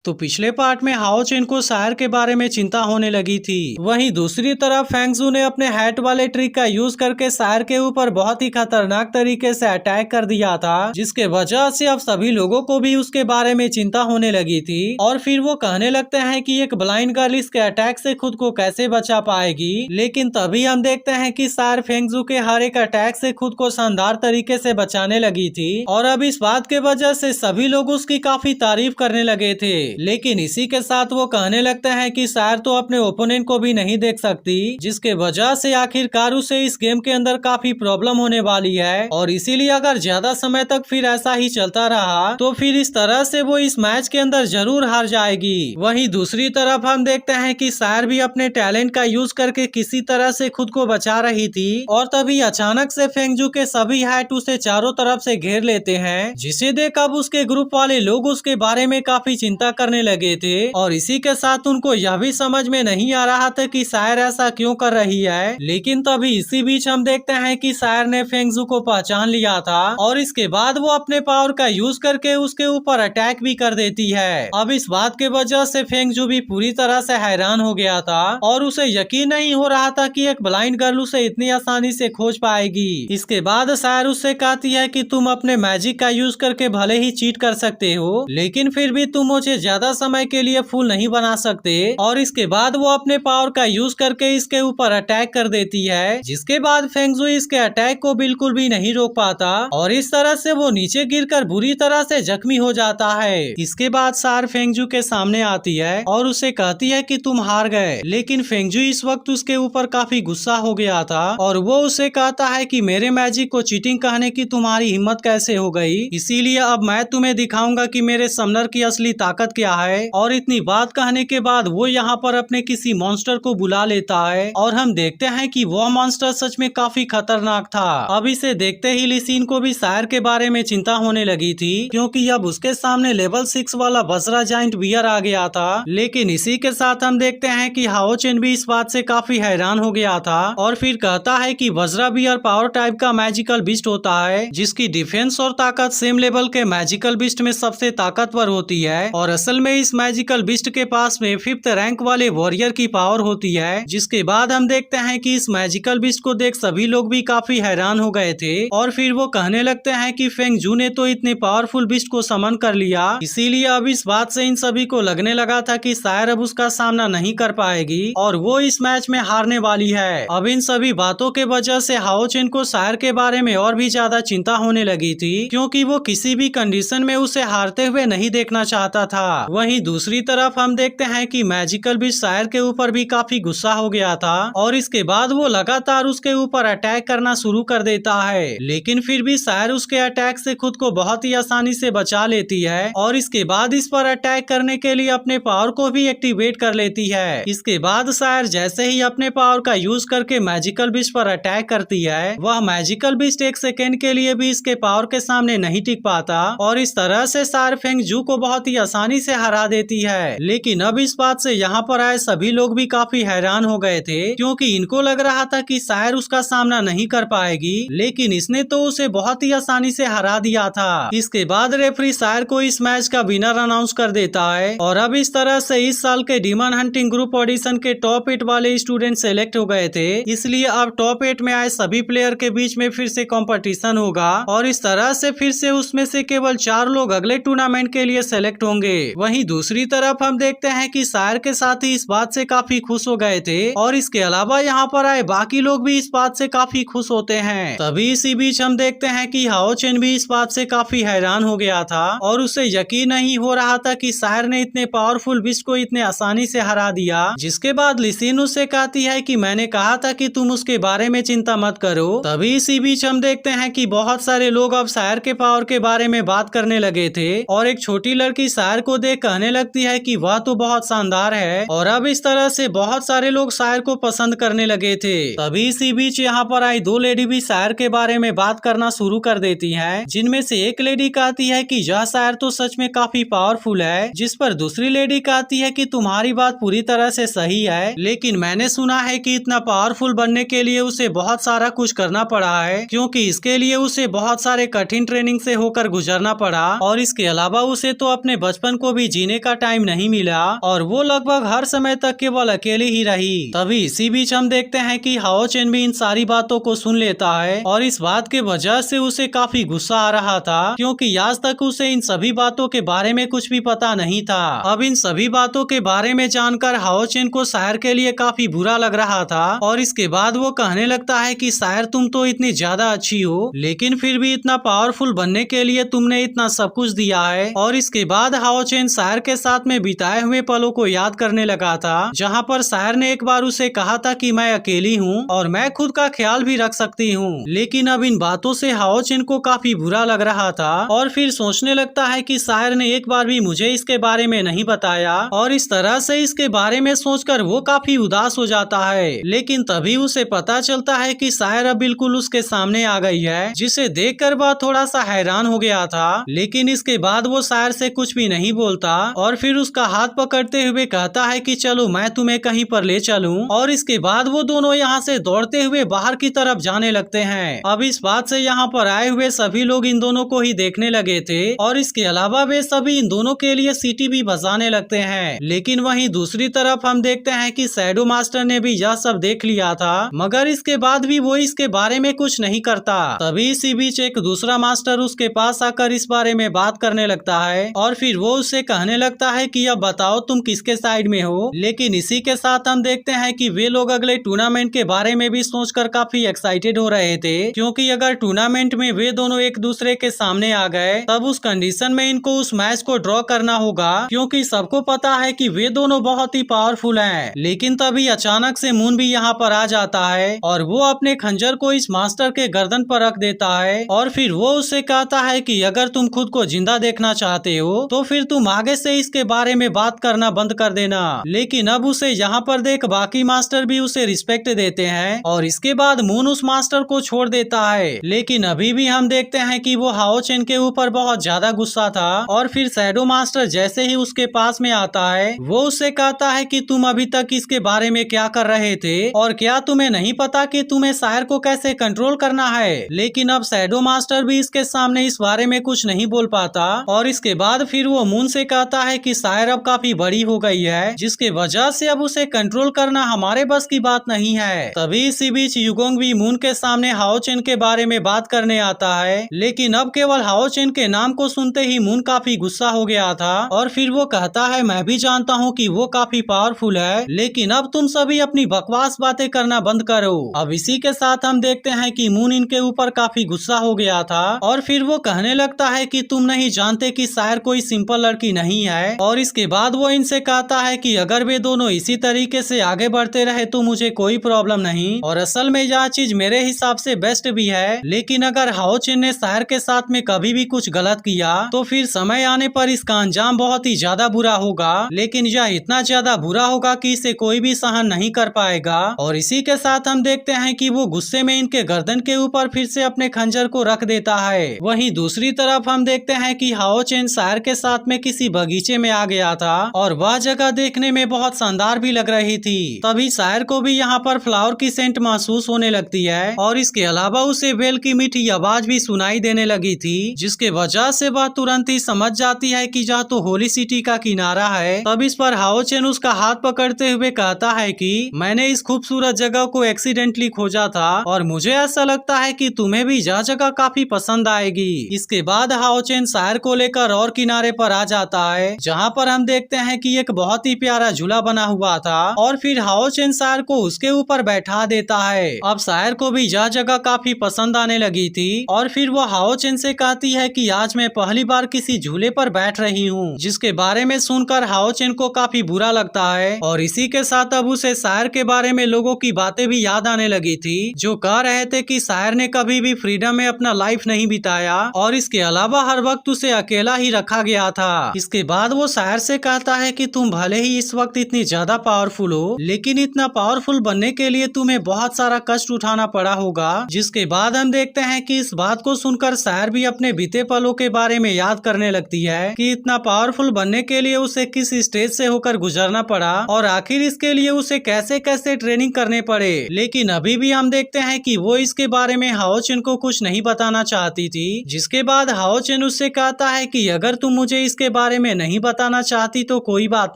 तो पिछले पार्ट में हाओ चेन को शायर के बारे में चिंता होने लगी थी। वहीं दूसरी तरफ फेंगजू ने अपने हैट वाले ट्रिक का यूज करके शायर के ऊपर बहुत ही खतरनाक तरीके से अटैक कर दिया था, जिसके वजह से अब सभी लोगों को भी उसके बारे में चिंता होने लगी थी। और फिर वो कहने लगते हैं कि एक ब्लाइंड गर्ल इसके अटैक से खुद को कैसे बचा पाएगी। लेकिन तभी हम देखते हैं कि शायर फेंगजू के हर एक अटैक से खुद को शानदार तरीके से बचाने लगी थी। और अब इस बात के वजह से सभी लोग उसकी काफी तारीफ करने लगे थे। लेकिन इसी के साथ वो कहने लगते हैं कि शायर तो अपने ओपोनेंट को भी नहीं देख सकती, जिसके वजह से आखिरकार उसे इस गेम के अंदर काफी प्रॉब्लम होने वाली है। और इसीलिए अगर ज्यादा समय तक फिर ऐसा ही चलता रहा तो फिर इस तरह से वो इस मैच के अंदर जरूर हार जाएगी। वहीं दूसरी तरफ हम देखते हैं कि शायर भी अपने टैलेंट का यूज करके किसी तरह से खुद को बचा रही थी। और तभी अचानक से फेंगजू के सभी हैट उसे चारों तरफ से घेर लेते हैं, जिसे देख अब उसके ग्रुप वाले लोग उसके बारे में काफी चिंता करने लगे थे। और इसी के साथ उनको यह भी समझ में नहीं आ रहा था कि शायर ऐसा क्यों कर रही है। लेकिन तभी इसी बीच हम देखते हैं कि शायर ने फेंगजू को पहचान लिया था और इसके बाद वो अपने पावर का यूज करके उसके ऊपर अटैक भी कर देती है। अब इस बात के वजह से फेंगजू भी पूरी तरह से हैरान हो गया था और उसे यकीन नहीं हो रहा था कि एक ब्लाइंड गर्ल उसे इतनी आसानी से खोज पाएगी। इसके बाद शायर उससे कहती है कि तुम अपने मैजिक का यूज करके भले ही चीट कर सकते हो, लेकिन फिर भी तुम मुझे ज्यादा समय के लिए फूल नहीं बना सकते। और इसके बाद वो अपने पावर का यूज करके इसके ऊपर अटैक कर देती है, जिसके बाद फेंगजू इसके अटैक को बिल्कुल भी नहीं रोक पाता और इस तरह से वो नीचे गिरकर बुरी तरह से जख्मी हो जाता है। इसके बाद शायर फेंगजू के सामने आती है और उसे कहती है कि तुम हार गए। लेकिन फेंगजू इस वक्त उसके ऊपर काफी गुस्सा हो गया था और वो उसे कहता है कि मेरे मैजिक को चीटिंग कहने की तुम्हारी हिम्मत कैसे हो गई, इसीलिए अब मैं तुम्हें दिखाऊंगा कि मेरे समनर की असली ताकत क्या है। और इतनी बात कहने के बाद वो यहाँ पर अपने किसी मॉन्स्टर को बुला लेता है और हम देखते हैं कि वह मॉन्स्टर सच में काफी खतरनाक था। अब इसे देखते ही ली सिन को भी शायर के बारे में चिंता होने लगी थी, क्योंकि अब उसके सामने लेवल 6 वाला वज्रा जाइंट बियर आ गया था। लेकिन इसी के साथ हम देखते हैं कि हाओ चेन भी इस बात से काफी हैरान हो गया था और फिर कहता है कि वज्रा बियर पावर टाइप का मैजिकल बिस्ट होता है, जिसकी डिफेंस और ताकत सेम लेवल के मैजिकल बिस्ट में सबसे ताकतवर होती है। और असल में इस मैजिकल बिस्ट के पास में 5th रैंक वाले वॉरियर की पावर होती है। जिसके बाद हम देखते हैं कि इस मैजिकल बिस्ट को देख सभी लोग भी काफी हैरान हो गए थे और फिर वो कहने लगते हैं कि फेंगजू ने तो इतने पावरफुल बिस्ट को समन कर लिया, इसीलिए अब इस बात से इन सभी को लगने लगा था कि शायर अब उसका सामना नहीं कर पाएगी और वो इस मैच में हारने वाली है। अब इन सभी बातों के वजह से हाओ चेन को शायर के बारे में और भी ज्यादा चिंता होने लगी थी, क्योंकि वो किसी भी कंडीशन में उसे हारते हुए नहीं देखना चाहता था। वहीं दूसरी तरफ हम देखते हैं कि मैजिकल बिस्ट शायर के ऊपर भी काफी गुस्सा हो गया था और इसके बाद वो लगातार उसके ऊपर अटैक करना शुरू कर देता है। लेकिन फिर भी शायर उसके अटैक से खुद को बहुत ही आसानी से बचा लेती है और इसके बाद इस पर अटैक करने के लिए अपने पावर को भी एक्टिवेट कर लेती है। इसके बाद शायर जैसे ही अपने पावर का यूज करके मैजिकल बिस्ट पर अटैक करती है, वह मैजिकल बिस्ट एक सेकेंड के लिए भी इसके पावर के सामने नहीं टिक पाता और इस तरह से शायर फेंगजू को बहुत ही आसानी से हरा देती है। लेकिन अब इस बात से यहाँ पर आए सभी लोग भी काफी हैरान हो गए थे, क्योंकि इनको लग रहा था कि शायर उसका सामना नहीं कर पाएगी, लेकिन इसने तो उसे बहुत ही आसानी से हरा दिया था। इसके बाद रेफरी शायर को इस मैच का विनर अनाउंस कर देता है और अब इस तरह से इस साल के डीमन हंटिंग ग्रुप ऑडिशन के टॉप 8 वाले स्टूडेंट सेलेक्ट हो गए थे। इसलिए अब टॉप 8 में आए सभी प्लेयर के बीच में फिर से कंपटीशन होगा और इस तरह से फिर से उसमें से केवल 4 लोग अगले टूर्नामेंट के लिए सेलेक्ट होंगे। वहीं दूसरी तरफ हम देखते हैं कि शायर के साथ ही इस बात से काफी खुश हो गए थे और इसके अलावा यहाँ पर आए बाकी लोग भी इस बात से काफी खुश होते हैं। तभी इसी बीच हम देखते हैं कि हाओ चेन भी इस बात से काफी हैरान हो गया था और उसे यकीन नहीं हो रहा था कि शायर ने इतने पावरफुल बिस्ट को इतने आसानी से हरा दिया। जिसके बाद ली सिन उससे कहती है कि मैंने कहा था कि तुम उसके बारे में चिंता मत करो। तभी इसी बीच हम देखते हैं कि बहुत सारे लोग अब शायर के पावर के बारे में बात करने लगे थे और एक छोटी लड़की शायर को देख कहने लगती है कि वह तो बहुत शानदार है और अब इस तरह से बहुत सारे लोग शायर को पसंद करने लगे थे। तभी इसी बीच यहाँ पर आई 2 लेडी भी शायर के बारे में बात करना शुरू कर देती हैं, जिनमें से एक लेडी कहती है कि यह शायर तो सच में काफी पावरफुल है, जिस पर दूसरी लेडी कहती है कि तुम्हारी बात पूरी तरह से सही है, लेकिन मैंने सुना है कि इतना पावरफुल बनने के लिए उसे बहुत सारा कुछ करना पड़ा है, क्योंकि इसके लिए उसे बहुत सारे कठिन ट्रेनिंग से होकर गुजरना पड़ा और इसके अलावा उसे तो अपने बचपन को भी जीने का टाइम नहीं मिला और वो लगभग हर समय तक केवल अकेली ही रही। तभी इसी बीच हम देखते हैं कि हाओ चेन भी इन सारी बातों को सुन लेता है और इस बात के वजह से उसे काफी गुस्सा आ रहा था, क्योंकि आज तक उसे इन सभी बातों के बारे में कुछ भी पता नहीं था। अब इन सभी बातों के बारे में जानकर हाओ चेन को शायर के लिए काफी बुरा लग रहा था और इसके बाद वो कहने लगता है कि शायर तुम तो इतनी ज्यादा अच्छी हो, लेकिन फिर भी इतना पावरफुल बनने के लिए तुमने इतना सब कुछ दिया है। और इसके बाद हाओ चेन शायर के साथ में बिताए हुए पलों को याद करने लगा था, जहाँ पर शायर ने एक बार उसे कहा था कि मैं अकेली हूँ और मैं खुद का ख्याल भी रख सकती हूँ। लेकिन अब इन बातों से हाओ चेन को काफी बुरा लग रहा था और फिर सोचने लगता है कि शायर ने एक बार भी मुझे इसके बारे में नहीं बताया और इस तरह से इसके बारे में सोचकर वो काफी उदास हो जाता है। लेकिन तभी उसे पता चलता है कि शायर अब बिल्कुल उसके सामने आ गई है, जिसे देखकर वह थोड़ा सा हैरान हो गया था। लेकिन इसके बाद वो शायर से कुछ भी नहीं बोलता और फिर उसका हाथ पकड़ते हुए कहता है कि चलो मैं तुम्हें कहीं पर ले चलूं। और इसके बाद वो दोनों यहाँ से दौड़ते हुए बाहर की तरफ जाने लगते हैं। अब इस बात से यहाँ पर आए हुए सभी लोग इन दोनों को ही देखने लगे थे और इसके अलावा वे सभी इन दोनों के लिए सीटी भी बजाने लगते हैं। लेकिन वहीं दूसरी तरफ हम देखते हैं कि शैडो मास्टर ने भी यह सब देख लिया था, मगर इसके बाद भी वो इसके बारे में कुछ नहीं करता। तभी इसी बीच एक दूसरा मास्टर उसके पास आकर इस बारे में बात करने लगता है और फिर वो उससे कहने लगता है कि अब बताओ तुम किसके साइड में हो। लेकिन इसी के साथ हम देखते हैं कि वे लोग अगले टूर्नामेंट के बारे में भी सोचकर काफी एक्साइटेड हो रहे थे, क्योंकि अगर टूर्नामेंट में वे दोनों एक दूसरे के सामने आ गए तब उस कंडीशन में इनको उस मैच को ड्रॉ करना होगा, क्योंकि सबको पता है कि वे दोनों बहुत ही पावरफुल हैं। लेकिन तभी अचानक से मून भी यहाँ पर आ जाता है और वो अपने खंजर को इस मास्टर के गर्दन पर रख देता है और फिर वो उससे कहता है कि अगर तुम खुद को जिंदा देखना चाहते हो तो फिर तुम आगे से इसके बारे में बात करना बंद कर देना। लेकिन अब उसे यहाँ पर देख बाकी मास्टर भी उसे रिस्पेक्ट देते हैं और इसके बाद मून उस मास्टर को छोड़ देता है। लेकिन अभी भी हम देखते हैं कि वो हाओ चेन के ऊपर बहुत ज्यादा गुस्सा था और फिर शैडो मास्टर जैसे ही उसके पास में आता है वो उससे कहता है कि तुम अभी तक इसके बारे में क्या कर रहे थे और क्या तुम्हें नहीं पता कि तुम्हें शायर को कैसे कंट्रोल करना है। लेकिन अब शैडो मास्टर भी इसके सामने इस बारे में कुछ नहीं बोल पाता और इसके बाद फिर वो मून से कहता है कि शायर अब काफी बड़ी हो गई है, जिसके वजह से अब उसे कंट्रोल करना हमारे बस की बात नहीं है। तभी इसी बीच युगोंग भी मून के सामने हाओ चेन के बारे में बात करने आता है, लेकिन अब केवल हाओ चेन के नाम को सुनते ही मून काफी गुस्सा हो गया था और फिर वो कहता है मैं भी जानता हूँ कि वो काफी पावरफुल है, लेकिन अब तुम सभी अपनी बकवास बातें करना बंद करो। अब इसी के साथ हम देखते हैं कि मून इनके ऊपर काफी गुस्सा हो गया था और फिर वो कहने लगता है कि तुम नहीं जानते कि शायर कोई सिंपल लड़की नहीं है। और इसके बाद वो इनसे कहता है कि अगर वे दोनों इसी तरीके से आगे बढ़ते रहे तो मुझे कोई प्रॉब्लम नहीं और असल में यह चीज मेरे हिसाब से बेस्ट भी है। लेकिन अगर हाओ चेन ने शायर के साथ में कभी भी कुछ गलत किया तो फिर समय आने पर इसका अंजाम बहुत ही ज्यादा बुरा होगा, लेकिन यह इतना ज्यादा बुरा होगा कि इसे कोई भी सहन नहीं कर पाएगा। और इसी के साथ हम देखते हैं कि वो गुस्से में इनके गर्दन के ऊपर फिर से अपने खंजर को रख देता है। वहीं दूसरी तरफ हम देखते हैं कि हाओ चेन शायर के साथ में किसी बगीचे में आ गया था और वह जगह देखने में बहुत शानदार भी लग रही थी। तभी शायर को भी यहाँ पर फ्लावर की सेंट महसूस होने लगती है और इसके अलावा उसे बेल की मीठी आवाज भी सुनाई देने लगी थी, जिसके वजह से वह तुरंत ही समझ जाती है कि यह तो होली सिटी का किनारा है। तब इस पर हाओ चेन उसका हाथ पकड़ते हुए कहता है कि मैंने इस खूबसूरत जगह को एक्सीडेंटली खोजा था और मुझे ऐसा लगता है कि तुम्हें भी यह जगह काफी पसंद आएगी। इसके बाद हाओ चेन शायर को लेकर और किनारे पर आ जाता है, जहाँ पर हम देखते हैं कि एक बहुत ही प्यारा झूला बना हुआ था और फिर हाओ चेन शायर को उसके ऊपर बैठा देता है। अब शायर को भी यह जगह काफी पसंद आने लगी थी और फिर वो हाओ चेन से कहती है कि आज मैं पहली बार किसी झूले पर बैठ रही हूँ, जिसके बारे में सुनकर हाओ चेन को काफी बुरा लगता है। और इसी के साथ अब उसे शायर के बारे में लोगों की बातें भी याद आने लगी थी, जो कह रहे थे कि शायर ने कभी भी फ्रीडम में अपना लाइफ नहीं बिताया और इसके अलावा हर वक्त उसे अकेला ही रखा गया था। इसके बाद वो शायर से कहता है कि तुम भले ही इस वक्त इतनी ज्यादा पावरफुल हो, लेकिन इतना पावरफुल बनने के लिए तुम्हें बहुत सारा कष्ट उठाना पड़ा होगा। जिसके बाद हम देखते हैं कि इस बात को सुनकर शायर भी अपने बीते पलों के बारे में याद करने लगती है कि इतना पावरफुल बनने के लिए उसे किस स्टेज से होकर गुजरना पड़ा और आखिर इसके लिए उसे कैसे कैसे ट्रेनिंग करने पड़े। लेकिन अभी भी हम देखते हैं कि वो इसके बारे में हाओ चेन को कुछ नहीं बताना चाहती थी। जिसके बाद हाओ चेन उससे कहता है कि अगर तुम मुझे इसके बारे में नहीं बताना चाहती तो कोई बात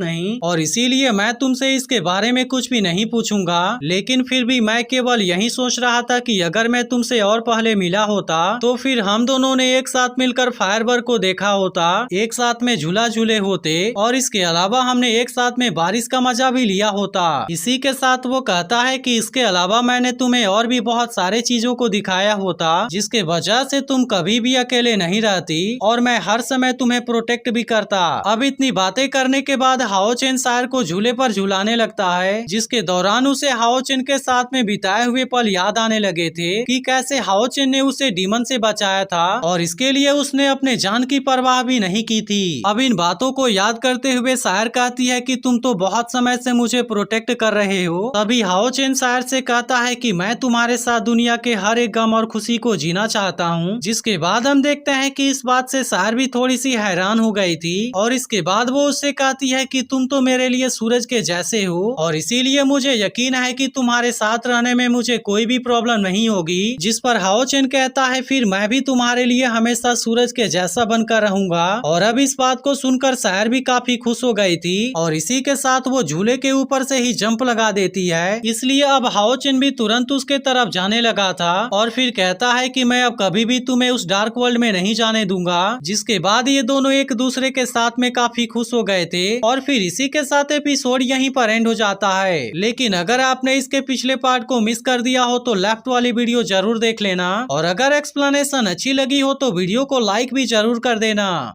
नहीं, और इसीलिए मैं तुमसे इसके बारे में कुछ भी नहीं पूछूंगा। लेकिन फिर भी मैं केवल यही सोच रहा था कि अगर मैं तुमसे और पहले मिला होता तो फिर हम दोनों ने एक साथ मिलकर फायरवर्क को देखा होता, एक साथ में झूला झूले होते, और इसके अलावा हमने एक साथ में बारिश का मजा भी लिया होता। इसी के साथ वो कहता है कि इसके अलावा मैंने तुम्हें और भी बहुत सारे चीजों को दिखाया होता जिसके वजह से तुम कभी भी अकेले नहीं रहती, और मैं हर समय तुम्हें प्रोटेक्ट भी करता। अब इतनी बातें करने के बाद हाओ चेन सायर को झूले पर झुलाने लगता है, जिसके दौरान उसे हाओ चेन के साथ में बिताए हुए पल याद आने लगे थे कि कैसे हाओ चेन ने उसे डीमन से बचाया था, और इसके लिए उसने अपने जान की परवाह भी नहीं की थी। अब इन बातों को याद करते हुए सायर कहती है कि तुम तो बहुत समय से मुझे प्रोटेक्ट कर रहे हो। तभी हाओ चेन सायर से कहता है कि मैं तुम्हारे साथ दुनिया के हर एक गम और खुशी को जीना चाहता हूँ। जिसके बाद हम देखते हैं कि इस बात से सायर भी थोड़ी सी हैरान हो गई थी, और इसके बाद वो उससे कहती है कि तुम तो मेरे लिए सूरज के जैसे हो, और इसीलिए मुझे यकीन है कि तुम्हारे साथ रहने में मुझे कोई भी प्रॉब्लम नहीं होगी। जिस पर हाओ चेन कहता है फिर मैं भी तुम्हारे लिए हमेशा सूरज के जैसा बनकर रहूंगा। और अब इस बात को सुनकर सायर भी काफी खुश हो गई थी, और इसी के साथ वो झूले के ऊपर से ही जंप लगा देती है। इसलिए अब हाओ चेन भी तुरंत उसके तरफ जाने लगा था, और फिर कहता है कि मैं अब कभी भी तुम्हें उस डार्क वर्ल्ड में नहीं जाने दूंगा। जिसके बाद ये दोनों एक दूसरे के साथ में काफी खुश हो गए थे, और फिर इसी के साथ एपिसोड यहीं पर एंड हो जाता है। लेकिन अगर आपने इसके पिछले पार्ट को मिस कर दिया हो तो लेफ्ट वाली वीडियो जरूर देख लेना, और अगर एक्सप्लेनेशन अच्छी लगी हो तो वीडियो को लाइक भी जरूर कर देना।